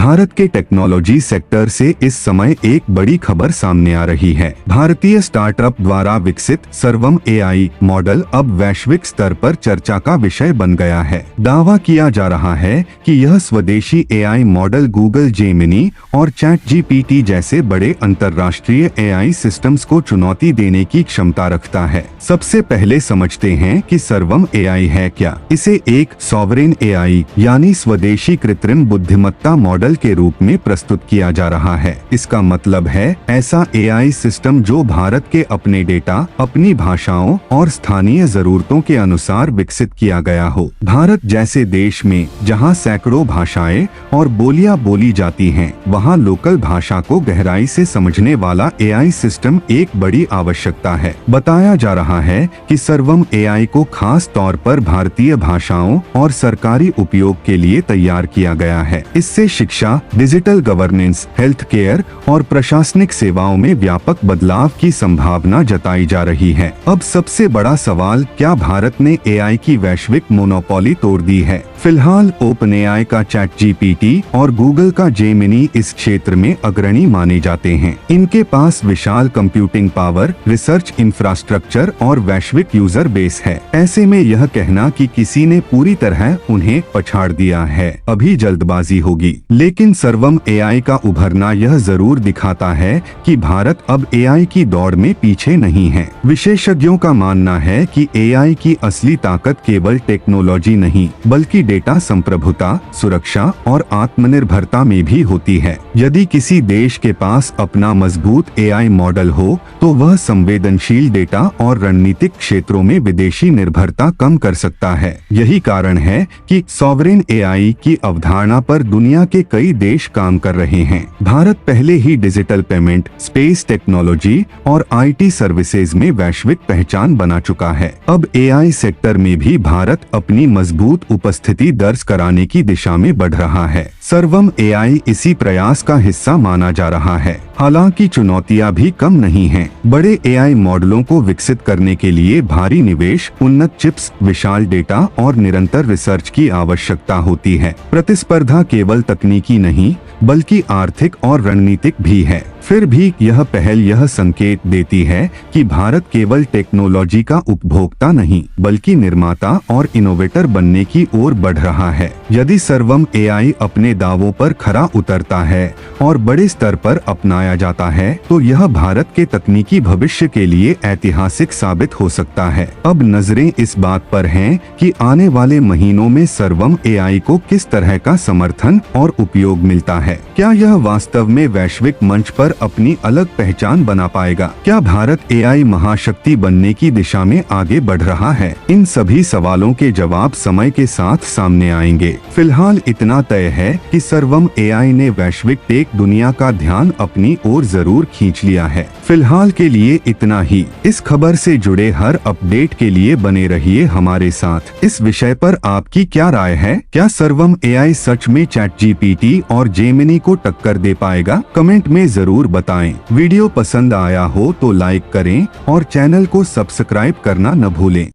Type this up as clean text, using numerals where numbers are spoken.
भारत के technology sector से इस समय एक बड़ी खबर सामने आ रही है। भारतीय स्टार्टअप द्वारा विकसित सर्वम एआई मॉडल अब वैश्विक स्तर पर चर्चा का विषय बन गया है। दावा किया जा रहा है कि यह स्वदेशी एआई मॉडल गूगल जेमिनी और चैट जीपीटी जैसे बड़े अंतर्राष्ट्रीय एआई सिस्टम्स को चुनौती देने की क्षमता रखता है। सबसे पहले समझते हैं कि सर्वम एआई है क्या। इसे एक सॉवरेन एआई यानी स्वदेशी कृत्रिम बुद्धिमत्ता मॉडल के रूप में प्रस्तुत किया जा रहा है। इसका मतलब है ऐसा एआई सिस्टम जो भारत के अपने डेटा, अपनी भाषाओं और स्थानीय जरूरतों के अनुसार विकसित किया गया हो। भारत जैसे देश में जहां सैकड़ों भाषाएं और बोलियां बोली जाती हैं, वहां लोकल भाषा को गहराई से समझने वाला एआई सिस्टम एक बड़ी आवश्यकता है। बताया जा रहा है कि सर्वम एआई को खास तौर पर भारतीय भाषाओं और सरकारी उपयोग के लिए तैयार किया गया है। इससे शिक्षा, डिजिटल गवर्नेंस, हेल्थ केयर और प्रशासनिक सेवाओं में व्यापक बदलाव की संभावना जताई जा रही है। अब सबसे बड़ा सवाल, क्या भारत ने एआई की वैश्विक मोनोपोली तोड़ दी है? फिलहाल ओपनएआई का चैट जीपीटी और गूगल का जेमिनी इस क्षेत्र में अग्रणी माने जाते हैं। इनके पास विशाल कंप्यूटिंग पावर, रिसर्च इंफ्रास्ट्रक्चर और वैश्विक यूजर बेस है। ऐसे में यह कहना कि किसी ने पूरी तरह उन्हें पछाड़ दिया है अभी जल्दबाजी होगी। लेकिन सर्वम एआई का उभरना यह जरूर दिखाता है कि भारत अब एआई की दौड़ में पीछे नहीं है। विशेषज्ञों का मानना है कि एआई की असली ताकत केवल टेक्नोलॉजी नहीं, बल्कि डेटा संप्रभुता, सुरक्षा और आत्मनिर्भरता में भी होती है। यदि किसी देश के पास अपना मजबूत एआई मॉडल हो, तो वह संवेदनशील डेटा और रणनीतिक क्षेत्रों में विदेशी निर्भरता कम कर सकता है। यही कारण है कि सॉवरेन एआई की अवधारणा पर दुनिया के कई देश काम कर रहे हैं। भारत पहले ही डिजिटल पेमेंट, स्पेस टेक्नोलॉजी और आईटी सर्विसेज में वैश्विक पहचान बना चुका है। अब एआई सेक्टर में भी भारत अपनी मजबूत उपस्थिति दर्ज कराने की दिशा में बढ़ रहा है। सर्वम एआई इसी प्रयास का हिस्सा माना जा रहा है। हालांकि चुनौतियां भी कम नहीं हैं। बड़े एआई मॉडलों को विकसित करने के लिए भारी निवेश, उन्नत चिप्स, विशाल डेटा और निरंतर रिसर्च की आवश्यकता होती है। प्रतिस्पर्धा केवल तकनीकी नहीं, बल्कि आर्थिक और रणनीतिक भी है। फिर भी यह पहल यह संकेत देती है कि भारत केवल टेक्नोलॉजी का उपभोक्ता नहीं, बल्कि निर्माता और इनोवेटर बनने की ओर बढ़ रहा है। यदि सर्वम एआई अपने दावों पर खरा उतरता है और बड़े स्तर पर अपनाया जाता है, तो यह भारत के तकनीकी भविष्य के लिए ऐतिहासिक साबित हो सकता है। अब नजरें इस बात पर हैं कि आने वाले महीनों में सर्वम एआई को किस तरह का समर्थन और उपयोग मिलता है। क्या यह वास्तव में वैश्विक मंच पर अपनी अलग पहचान बना पाएगा? क्या भारत एआई महाशक्ति बनने की दिशा में आगे बढ़ रहा है? इन सभी सवालों के जवाब समय के साथ सामने आएंगे। फिलहाल इतना तय है कि सर्वम एआई ने वैश्विक टेक दुनिया का ध्यान अपनी ओर जरूर खींच लिया है। फिलहाल के लिए इतना ही। इस खबर से जुड़े हर अपडेट के लिए बने रहिए हमारे साथ। इस विषय पर आपकी क्या राय है? क्या सर्वम एआई सच में चैट जीपीटी और जेमिनी को टक्कर दे पाएगा? कमेंट में जरूर बताएं। वीडियो पसंद आया हो तो लाइक करें और चैनल को सब्सक्राइब करना न भूलें।